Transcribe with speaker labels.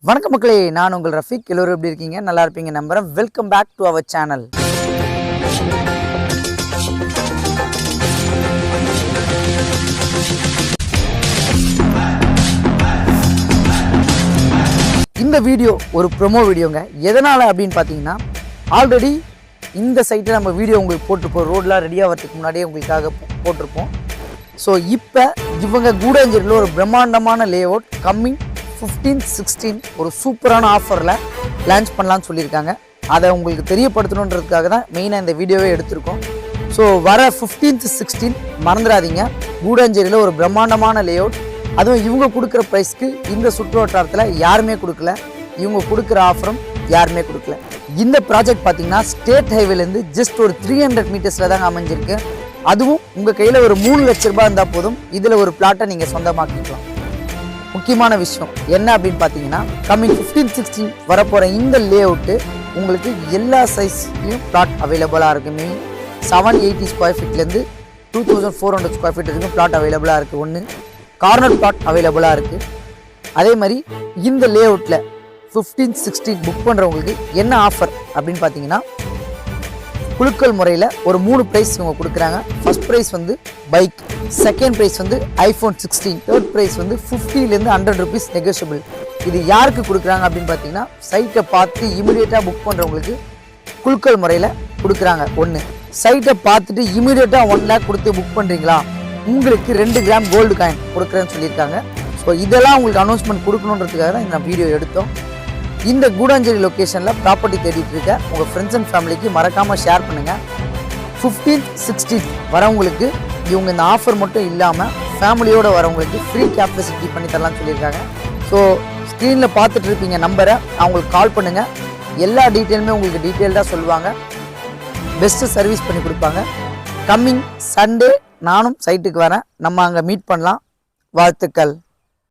Speaker 1: வணக்கம் மக்களே, நான் உங்கள் ரஃபீக். எல்லோரும் எப்படி இருக்கீங்க? நல்லா இருப்பீங்க நம்புறேன். Welcome back to our channel. இந்த வீடியோ ஒரு ப்ரோமோ வீடியோங்க. எதனால் அப்படின்னு பார்த்தீங்கன்னா, ஆல்ரெடி இந்த சைட்டில் நம்ம வீடியோ உங்களுக்கு போட்டிருப்போம். ரோடெலாம் ரெடி ஆகிறதுக்கு முன்னாடியே உங்களுக்காக போட்டிருப்போம். ஸோ இப்போ இவங்க கூடாஞ்சேரியில் ஒரு பிரம்மாண்டமான லே அவுட் கம்மிங் 15-16 ஒரு சூப்பரான ஆஃபரில் லான்ச் பண்ணலான்னு சொல்லியிருக்காங்க. அதை உங்களுக்கு தெரியப்படுத்தணுன்றதுக்காக தான் மெயினாக இந்த வீடியோவே எடுத்திருக்கோம். ஸோ வர 15-16 மறந்துடாதீங்க. கூடாஞ்சேரியில் ஒரு பிரம்மாண்டமான லே அவுட், அதுவும் இவங்க கொடுக்குற ப்ரைஸ்க்கு இந்த சுற்று வட்டாரத்தில் யாருமே கொடுக்கல. இவங்க கொடுக்குற ஆஃபரும் யாருமே கொடுக்கல. இந்த ப்ராஜெக்ட் பார்த்தீங்கன்னா ஸ்டேட் ஹைவேலேருந்து ஜஸ்ட் ஒரு 300 மீட்டர்ஸில் தாங்க அமைஞ்சிருக்கு. அதுவும் உங்கள் கையில் ஒரு 3 லட்ச ரூபாய் இருந்தால் போதும், இதில் ஒரு பிளாட்டை நீங்கள் சொந்தமாக்கிக்கலாம். முக்கியமான விஷயம் என்ன அப்படின்னு பார்த்தீங்கன்னா, கம்மிங் 15-16 வரப்போகிற இந்த லே அவுட்டு உங்களுக்கு எல்லா சைஸ்லையும் பிளாட் அவைலபிளாக இருக்குது. மீன் 780 ஸ்கொயர் ஃபீட்லேருந்து 2400 ஸ்கொயர் ஃபீட் வரைக்கும் பிளாட் அவைலபிளாக இருக்குது. ஒன்று கார்னர் பிளாட் அவைலபிளாக இருக்குது. அதே மாதிரி இந்த லே அவுட்டில் 15-16 புக் பண்ணுறவங்களுக்கு என்ன ஆஃபர் அப்படின்னு பார்த்தீங்கன்னா, குலுக்கல் முறையில் ஒரு 3 ப்ரைஸ் இவங்க கொடுக்குறாங்க. ஃபர்ஸ்ட் ப்ரைஸ் வந்து பைக், செகண்ட் ப்ரைஸ் வந்து iPhone 16, தேர்ட் ப்ரைஸ் வந்து 50லேருந்து 100 ருபீஸ் நெகோஷியபிள். இது யாருக்கு கொடுக்குறாங்க அப்படின்னு பார்த்தீங்கன்னா, சைட்டை பார்த்து இமீடியட்டாக புக் பண்ணுறவங்களுக்கு குலுக்கல் முறையில் கொடுக்குறாங்க. ஒன்று, சைட்டை பார்த்துட்டு இமீடியட்டாக 1 லேக் கொடுத்து புக் பண்ணுறீங்களா, உங்களுக்கு 2 கிராம் கோல்டு காயின் கொடுக்குறேன்னு சொல்லியிருக்காங்க. ஸோ இதெல்லாம் உங்களுக்கு அனௌன்ஸ்மெண்ட் கொடுக்கணுன்றதுக்காக தான் இந்த வீடியோ எடுத்தோம். இந்த கூடாஞ்சேரி லொக்கேஷனில் ப்ராப்பர்ட்டி தேடிட்டு இருக்க உங்கள் ஃப்ரெண்ட்ஸ் அண்ட் ஃபேமிலிக்கு மறக்காமல் ஷேர் பண்ணுங்கள். 15-16 வரவங்களுக்கு இவங்க இந்த ஆஃபர் மட்டும் இல்லாமல் ஃபேமிலியோடு வரவங்களுக்கு ஃப்ரீ கேப் ஃபெசிலிட்டி பண்ணி தரலாம்னு சொல்லியிருக்காங்க. ஸோ ஸ்க்ரீனில் பார்த்துட்டு இருப்பீங்க நம்பரை, அவங்களுக்கு கால் பண்ணுங்கள். எல்லா டீட்டெயிலுமே உங்களுக்கு டீட்டெயில்டாக சொல்லுவாங்க. பெஸ்ட்டு சர்வீஸ் பண்ணி கொடுப்பாங்க. கம்மிங் சண்டே நானும் சைட்டுக்கு வரேன். நம்ம அங்கே மீட் பண்ணலாம். வாழ்த்துக்கள்.